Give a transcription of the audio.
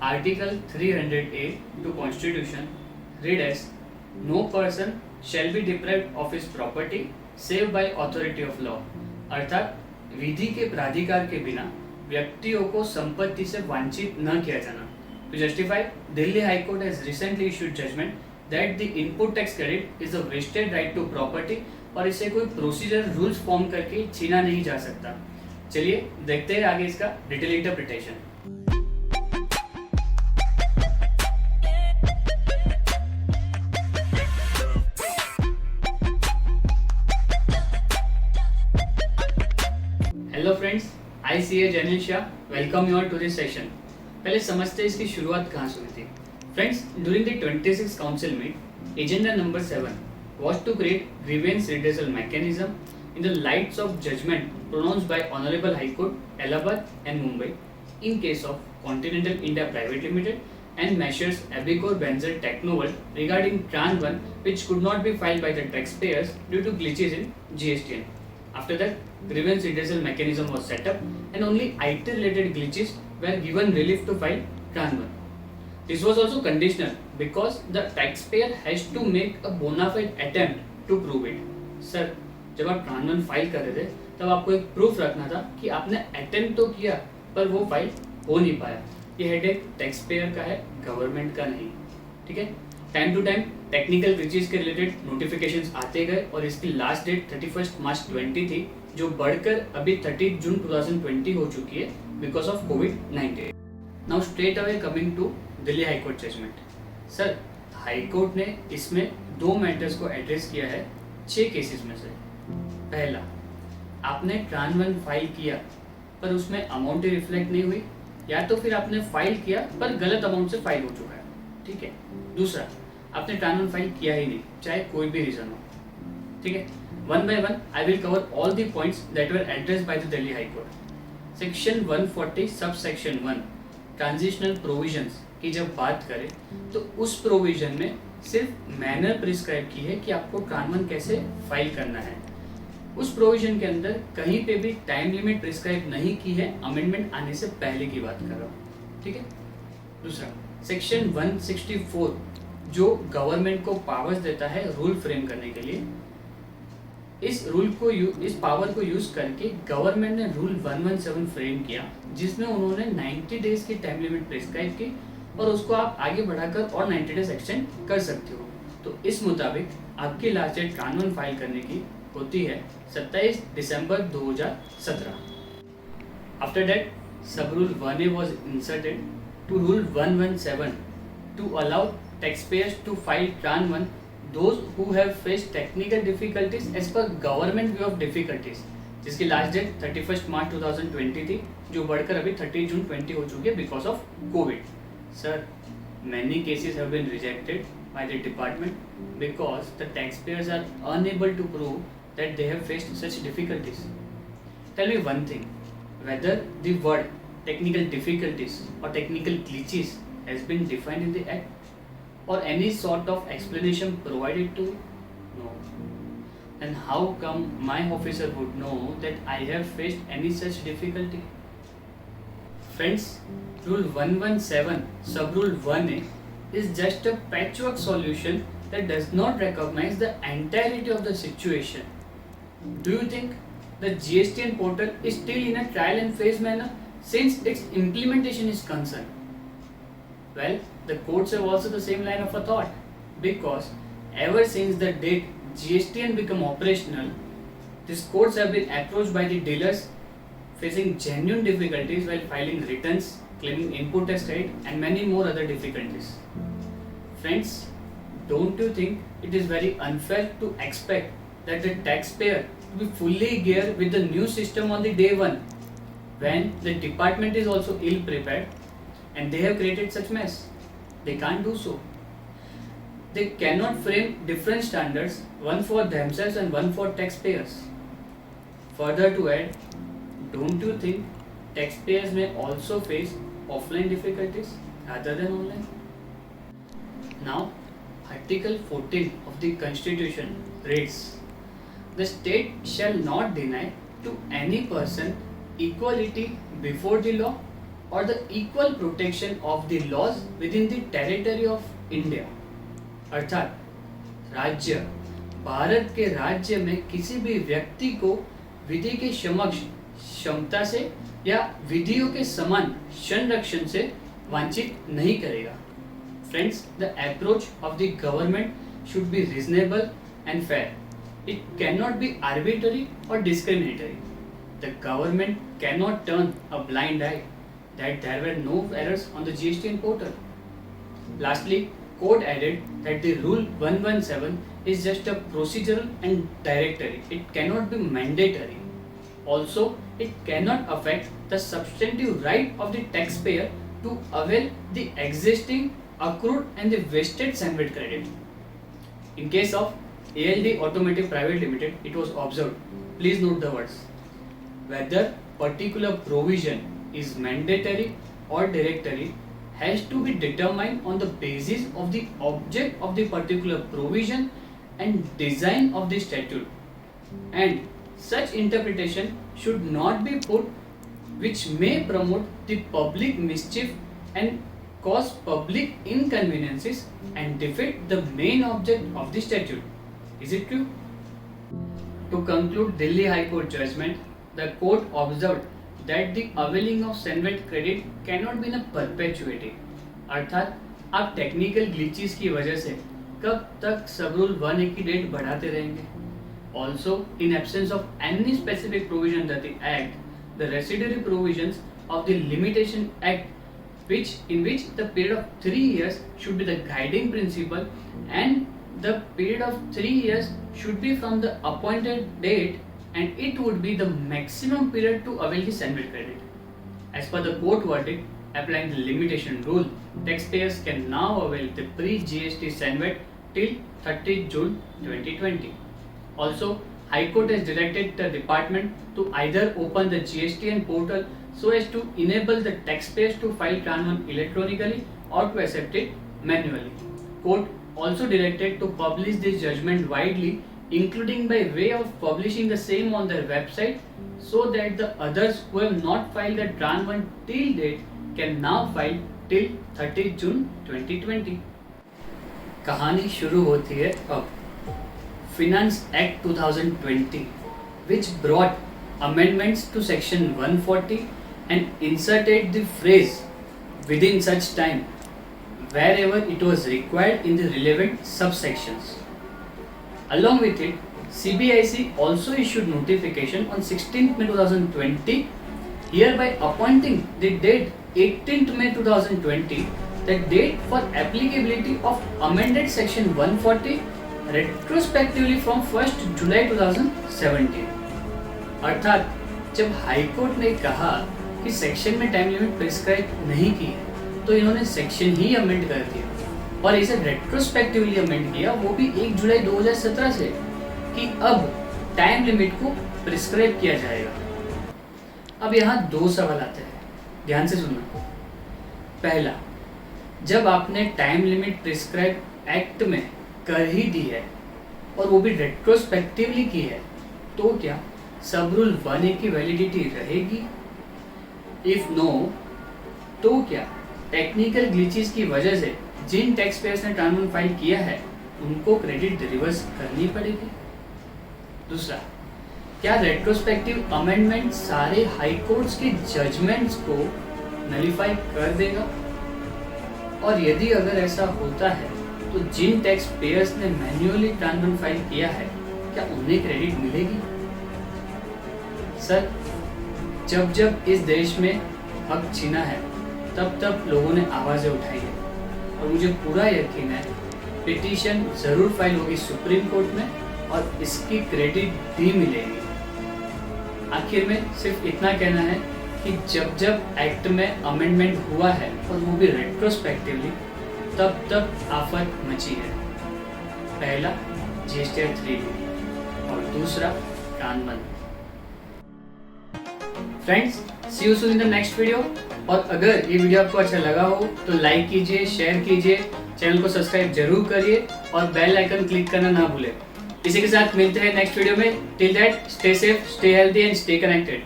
Article 300A to Constitution read as no person shall be deprived of his property save by authority of law। अर्थात विधि के प्राधिकार के बिना व्यक्तियों को संपत्ति से वंचित न किया जाना। To justify, Delhi High Court has recently issued judgment that the input tax credit is a vested right to property और इसे कोई प्रोसीजर रूल्स फॉर्म करके छीना नहीं जा सकता। चलिए देखते हैं आगे इसका detail interpretation. Hello friends, I C A Jainil Shah welcome you all to this session. पहले समझते हैं इसकी शुरुआत कहाँ से हुई थी। Friends, during the 26th council meet, agenda number 7 was to create grievance redressal mechanism in the lights of judgment pronounced by Honorable High Court, Allahabad and Mumbai in case of Continental India Private Limited and measures Abicor Benzer Technoworld regarding Tran 1 which could not be filed by the taxpayers due to glitches in GSTN. After that, grievance redressal mechanism was set up and only IT related glitches were given relief to file Tran 1. This was also conditional because the taxpayer has to make a bona fide attempt to prove it. Sir, जब आप Tran 1 file कर रहे थे तब आपको एक proof रखना था कि आपने अटेम्प्ट तो किया पर वो फाइल हो नहीं पाया। ये हेडेक टैक्सपेयर का है, गवर्नमेंट का नहीं। ठीक है, time to time technical glitches के रिलेटेड नोटिफिकेशंस आते गए और इसकी लास्ट डेट 31 मार्च 20 थी, जो बढ़कर अभी 30 जून 2020 हो चुकी है बिकॉज ऑफ कोविड-19। Now straight away coming to Delhi high court judgement. Sir, high court ने इसमें दो मैटर्स को एड्रेस किया है 6 केसेस में से। पहला, आपने ट्रान 1 फाइल किया पर उसमें अमाउंट ही रिफ्लेक्ट नहीं हुई, या तो फिर आपने फाइल किया पर गलत अमाउंट से फाइल हो चुका है। ठीक है। दूसरा, आपने ट्रान 1 फाइल किया ही नहीं, चाहे कोई भी रीजन हो। ठीक है, one by one I will cover all the points that were addressed by the Delhi high court. Section 140 sub section 1 transitional provisions की जब बात करें तो उस प्रोविजन में सिर्फ मैनर प्रिस्क्राइब की है कि आपको ट्रान 1 कैसे फाइल करना है। उस प्रोविजन के अंदर कहीं पे भी टाइम लिमिट प्रिस्क्राइब नहीं की है, अमेंडमेंट आने से पहले की बात कर रहा हूँ। ठीक है। दूसरा, सेक्शन 164 जो गवर्नमेंट को पावर्स देता है रूल फ्रेम करने के लिए, इस पावर को यूज करके गवर्नमेंट ने रूल 117 फ्रेम किया, जिसमें उन्होंने 90 डेज की टाइम लिमिट प्रिस्क्राइब की और उसको आप आगे बढ़ाकर और 90 डेज एक्सटेंड कर सकते हो। तो इस मुताबिक आपकी लास्ट डेट ट्रान 1 फाइल करने की होती है 27 दिसंबर 2017। आफ्टर दैट सब rule 1A was inserted to rule 117 to allow taxpayers to file Tran 1 those who have faced technical difficulties as per government view of difficulties, जिसकी लास्ट डेट 31 मार्च 2020 थी, जो बढ़कर अभी 30 जून 20 हो चुकी है because of Covid. Sir, many cases have been rejected by the department because the taxpayers are unable to prove that they have faced such difficulties. Tell me one thing, whether the word technical difficulties or technical glitches has been defined in the act or any sort of explanation provided to? No. And how come my officer would know that I have faced any such difficulty? Friends, rule 117 sub rule 1A is just a patchwork solution that does not recognize the entirety of the situation. Do you think the GSTN portal is still in a trial and phase manner since its implementation is concerned? Well, the courts have also the same line of a thought, because ever since the date GSTN become operational, these courts have been approached by the dealers facing genuine difficulties while filing returns, claiming input tax credit and many more other difficulties. Friends, don't you think it is very unfair to expect that the taxpayer to be fully geared with the new system on the day one when the department is also ill prepared and they have created such mess? They can't do so. They cannot frame different standards, one for themselves and one for taxpayers. Further to add, don't you think taxpayers may also face offline difficulties rather than online? Now, Article 14 of the Constitution reads, the state shall not deny to any person equality before the law or the equal protection of the laws within the territory of India। अर्थात राज्य, भारत के राज्य में किसी भी व्यक्ति को विधि के समक्ष क्षमता से या विधियों के समान संरक्षण से वंचित नहीं करेगा। Friends, the approach of the government should be reasonable and fair. It cannot be arbitrary or discriminatory. The government cannot turn a blind eye that there were no errors on the GSTN portal. Lastly, court added that the Rule 117 is just a procedural and directory. It cannot be mandatory. Also, it cannot affect the substantive right of the taxpayer to avail the existing, accrued and the vested SANVIT credit. In case of ALD Automotive Private Limited, it was observed, please note the words, whether particular provision is mandatory or directory has to be determined on the basis of the object of the particular provision and design of the statute, and such interpretation should not be put which may promote the public mischief and cause public inconveniences and defeat the main object of the statute. Is it true? To conclude Delhi High Court judgment, the court observed that the availing of SANVIT credit cannot be in a perpetuity। अर्थात आप technical glitches की वजह से कब तक सब rule 1A की date बढ़ाते रहेंगे। Also, in absence of any specific provision that the Act, the residuary provisions of the Limitation Act, in which the period of 3 years should be the guiding principle, and the period of 3 years should be from the appointed date, and it would be the maximum period to avail the SANVIT credit. As per the court verdict, applying the limitation rule, taxpayers can now avail the pre-GST SANVIT till 30th June 2020. Also, High Court has directed the department to either open the GSTN portal so as to enable the taxpayers to file Tran 1 electronically or to accept it manually. Court also directed to publish this judgment widely, including by way of publishing the same on their website, so that the others who have not filed the Tran 1 till date can now file till 30th June 2020। कहानी शुरू होती है अब। Finance Act 2020, which brought amendments to Section 140 and inserted the phrase within such time wherever it was required in the relevant subsections. Along with it, CBIC also issued notification on 16th May 2020, hereby appointing the date 18th May 2020, the date for applicability of amended Section 140 retrospectively from 1st July 2017। अर्थात जब high court ने कहा कि section में time limit prescribe नहीं की है, तो इन्होंने सेक्शन ही अमेंड कर दिया और इसे रेट्रोस्पेक्टिवली अमेंड किया, वो भी 1 जुलाई 2017 से, कि अब टाइम लिमिट को प्रिस्क्राइब किया जाएगा। अब यहाँ 2 सवाल आते हैं, ध्यान से सुनना। पहला, जब आपने टाइम लिमिट प्रिस्क्राइब एक्ट में कर ही दी है और वो भी रेट्रोस्पेक्टिवली की है, तो क्या सब रूल 1A की वैलिडिटी रहेगी? इफ नो, तो क्या टेक्निकल ग्लिचेस की वजह से जिन टैक्स पेयर्स ने ट्रान 1 फाइल किया है उनको क्रेडिट रिवर्स करनी पड़ेगी? दूसरा, क्या रेट्रोस्पेक्टिव अमेंडमेंट सारे हाई कोर्ट्स के जजमेंट्स को नलिफाई कर देगा? और यदि अगर ऐसा होता है तो जिन टैक्स पेयर्स ने मैन्युअली ट्रान 1 फाइल किया है, क्या उन्हें क्रेडिट मिलेगी? सर, जब जब इस देश में हक छीना है, तब तब लोगों ने आवाज़ें उठाई है और मुझे पूरा यकीन है पिटीशन ज़रूर फाइल होगी सुप्रीम कोर्ट में और इसकी क्रेडिट भी मिलेगी। आखिर में सिर्फ इतना कहना है कि जब जब एक्ट में अमेंडमेंट हुआ है और वो भी रेट्रोस्पेक्टिवली, तब तब आफत मची है। पहला GSTN 3B और दूसरा TRAN 1। Friends, see you soon in the next video. और अगर ये वीडियो आपको अच्छा लगा हो तो लाइक कीजिए, शेयर कीजिए, चैनल को सब्सक्राइब जरूर करिए और बेल आइकन क्लिक करना ना भूलें। इसी के साथ मिलते हैं नेक्स्ट वीडियो में। Till that, stay safe, stay healthy and stay connected.